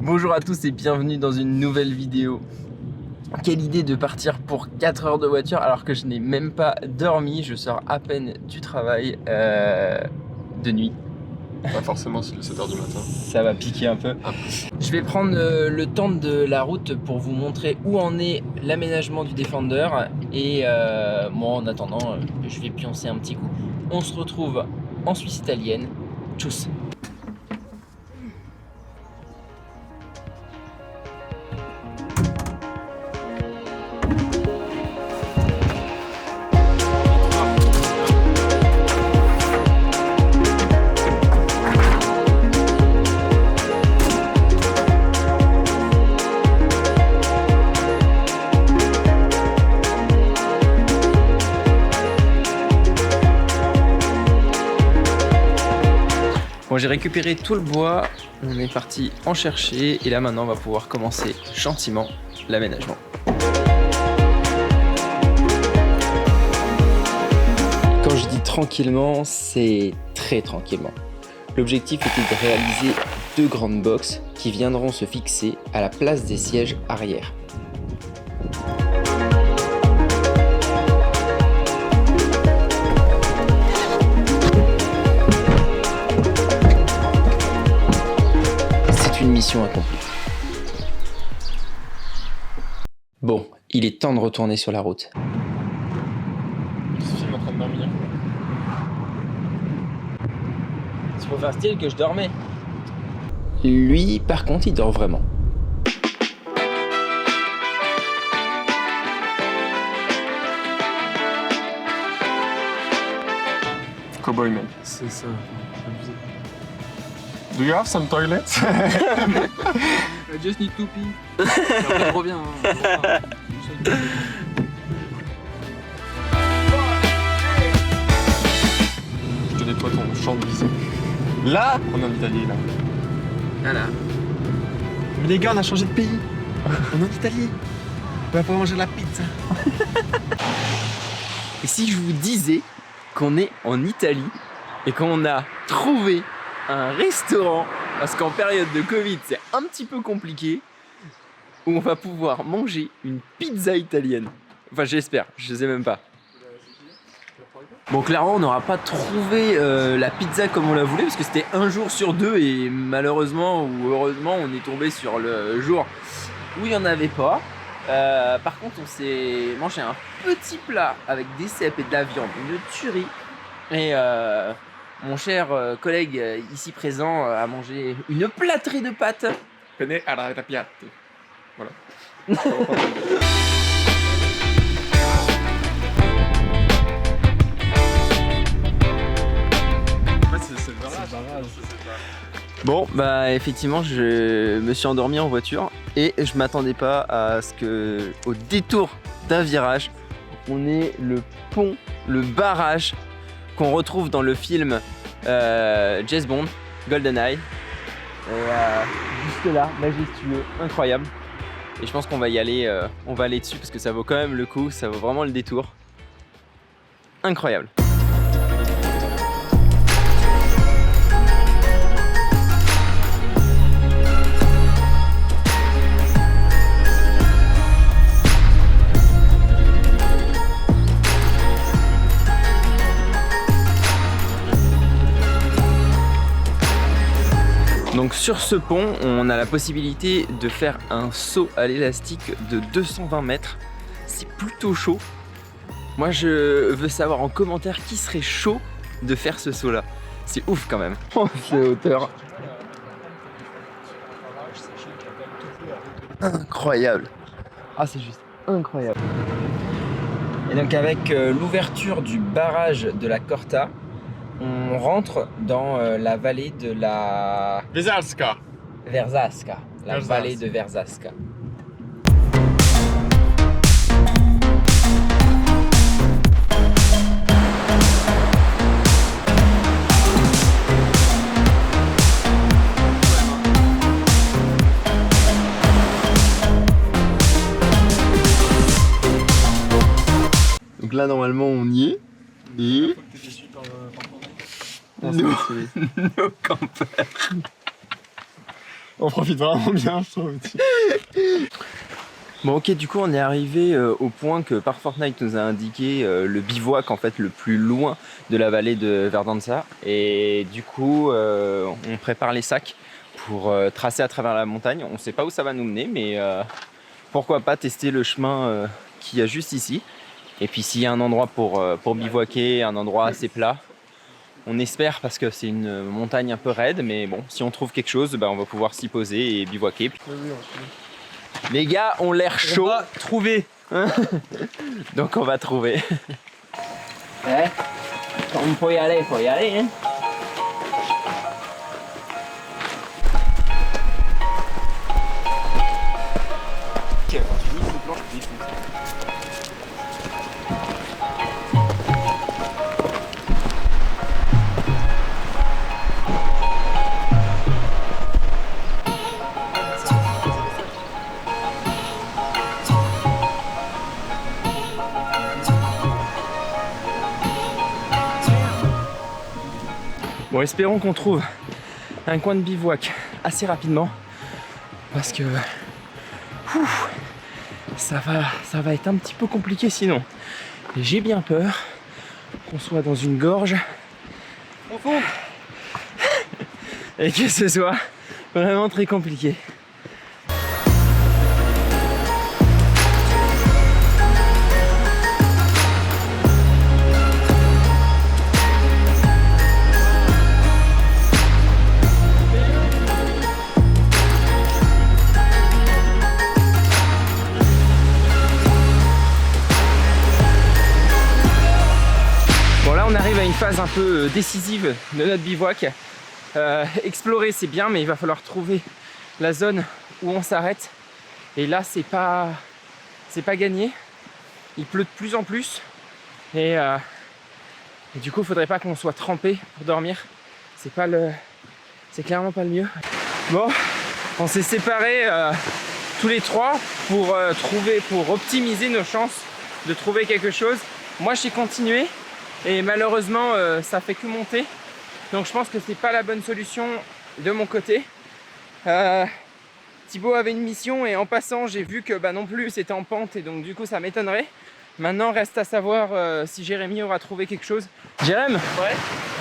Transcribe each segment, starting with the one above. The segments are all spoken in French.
Bonjour à tous et bienvenue dans une nouvelle vidéo. Quelle idée de partir pour 4 heures de voiture alors que je n'ai même pas dormi. Je sors à peine du travail de nuit. Pas forcément, c'est le 7h du matin. Ça va piquer un peu. Je vais prendre le temps de la route pour vous montrer où en est l'aménagement du Defender. Et moi en attendant, je vais pioncer un petit coup. On se retrouve en Suisse italienne. Tchuss. Bon, j'ai récupéré tout le bois, on est parti en chercher et là maintenant on va pouvoir commencer gentiment l'aménagement. Quand je dis tranquillement, c'est très tranquillement. L'objectif était de réaliser 2 grandes boxes qui viendront se fixer à la place des sièges arrière. Mission accomplie. Bon, il est temps de retourner sur la route. Ce film est en train de dormir. C'est pour faire style que je dormais. Lui, par contre, il dort vraiment. Cowboy man. C'est ça, abusé. Do you have some toilets? I just need to pee. Après, je reviens. Je te nettoie ton champ de vision. Là, on est en Italie, là. Voilà. Mais les gars, on a changé de pays. On est en Italie. On va pouvoir manger de la pizza. Et si je vous disais qu'on est en Italie et qu'on a trouvé un restaurant, parce qu'en période de Covid c'est un petit peu compliqué, où on va pouvoir manger une pizza italienne. Enfin j'espère, je sais même pas. Bon clairement on n'aura pas trouvé la pizza comme on la voulait parce que c'était un jour sur 2 et malheureusement ou heureusement on est tombé sur le jour où il n'y en avait pas. Par contre on s'est mangé un petit plat avec des cèpes et de la viande, une tuerie. Et mon cher collègue ici présent a mangé une plâtrée de pâtes. Penne alla rapiate. Voilà. C'est le barrage. Bon bah effectivement je me suis endormi en voiture et je m'attendais pas à ce que au détour d'un virage on ait le pont, le barrage qu'on retrouve dans le film James Bond, GoldenEye. Juste là, majestueux, incroyable. Et je pense qu'on va y aller, on va aller dessus parce que ça vaut quand même le coup, ça vaut vraiment le détour. Incroyable. Donc sur ce pont, on a la possibilité de faire un saut à l'élastique de 220 mètres. C'est plutôt chaud. Moi je veux savoir en commentaire qui serait chaud de faire ce saut là. C'est ouf quand même. Oh, c'est hauteur. Incroyable. Ah c'est juste incroyable. Et donc avec l'ouverture du barrage de la Corta, on rentre dans la vallée de la Verzasca. Verzasca, la Verzasca. vallée de Verzasca. Donc là normalement on y est. Et nos campeurs. On profite vraiment bien, je trouve. Bon ok, du coup on est arrivé au point que par Fortnite nous a indiqué le bivouac en fait le plus loin de la vallée de Verdanza. Et du coup on prépare les sacs pour tracer à travers la montagne. On sait pas où ça va nous mener, mais pourquoi pas tester le chemin qu'il y a juste ici. Et puis s'il y a un endroit pour bivouaquer, un endroit assez plat, on espère, parce que c'est une montagne un peu raide, mais bon, si on trouve quelque chose, bah, on va pouvoir s'y poser et bivouaquer. Les gars ont l'air chauds. On va trouver. Donc on va trouver. Ouais. On peut y aller, faut y aller. Hein. Bon, espérons qu'on trouve un coin de bivouac assez rapidement parce que ça va être un petit peu compliqué sinon. Et j'ai bien peur qu'on soit dans une gorge profonde et que ce soit vraiment très compliqué. On arrive à une phase un peu décisive de notre bivouac. Explorer c'est bien, mais il va falloir trouver la zone où on s'arrête. Et là c'est pas gagné. Il pleut de plus en plus et du coup il faudrait pas qu'on soit trempé pour dormir. C'est clairement pas le mieux. Bon, on s'est séparés tous les trois pour optimiser nos chances de trouver quelque chose. Moi j'ai continué. Et malheureusement, ça fait que monter. Donc je pense que c'est pas la bonne solution de mon côté. Thibaut avait une mission et en passant, j'ai vu que non plus c'était en pente et donc du coup ça m'étonnerait. Maintenant, reste à savoir si Jérémy aura trouvé quelque chose. Jérém, Ouais.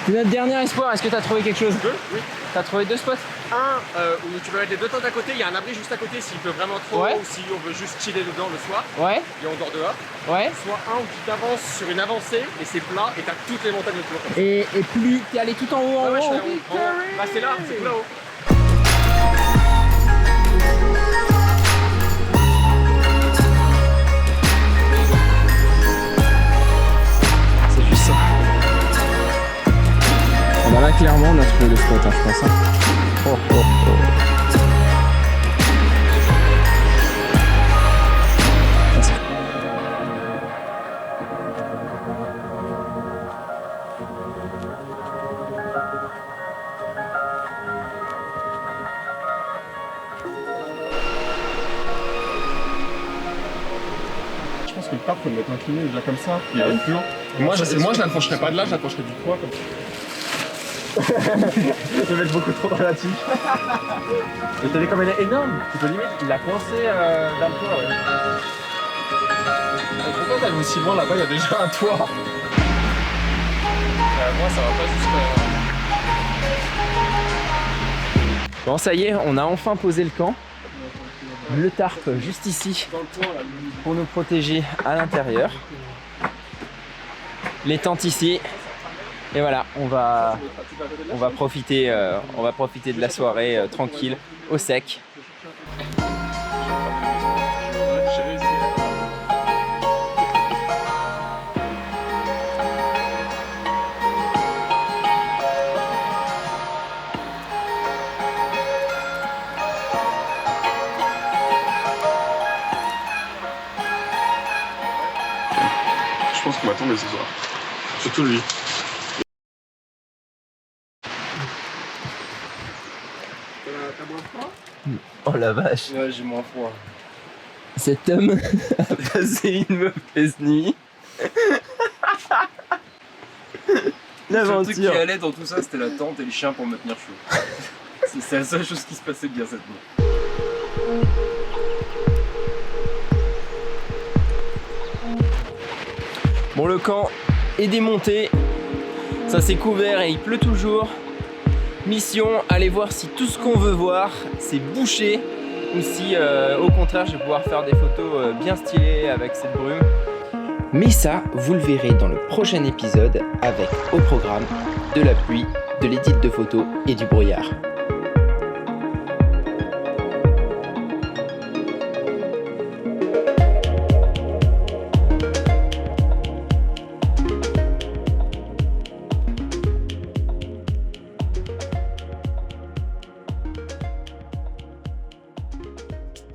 c'est notre dernier espoir. Est-ce que tu as trouvé quelque chose? Oui. T'as trouvé 2 spots? Un où tu peux mettre les 2 tentes à côté, il y a un abri juste à côté s'il pleut vraiment trop, Ouais. ou si on veut juste chiller dedans le soir Ouais, et on dort dehors. ouais. Soit un où tu t'avances sur une avancée et c'est plat et t'as toutes les montagnes autour. Et plus t'es allé tout en haut, Ouais, je suis en allé haut. Bah c'est là, c'est tout là-haut. C'est juste ça. Bah là clairement on a trouvé le spot, hein, je pense. Hein. Oh, oh, oh. Je pense que le parc, faut le mettre incliné déjà comme ça. Il va être plus haut. Moi, je l'approcherai pas de là, je l'approcherai du toit comme ça. Je vais mettre beaucoup trop dramatique. Mais t'as vu comme elle est énorme. Tu peux limite la coincer dans le toit. Ouais. Pourquoi t'as vu aussi loin là-bas, il y a déjà un toit. Moi ça va pas juste. Bon ça y est, on a enfin posé le camp. Le tarp juste ici Dans le toit là. pour nous protéger à l'intérieur. Les tentes ici. Et voilà, on va profiter de la soirée tranquille, au sec. J'ai réussi. Je pense qu'on va tomber ce soir. Surtout lui. T'as moins froid? Oh la vache. Ouais, j'ai moins froid. Cet homme a passé une mauvaise nuit. Le truc qui L'aventure. allait dans tout ça, c'était la tente et les chiens pour me tenir chaud. C'est la seule chose qui se passait bien cette nuit. Bon, le camp est démonté, ça s'est couvert et il pleut toujours. Mission, aller voir si tout ce qu'on veut voir c'est bouché ou si au contraire je vais pouvoir faire des photos bien stylées avec cette brume. Mais ça, vous le verrez dans le prochain épisode avec au programme de la pluie, de l'édit de photos et du brouillard.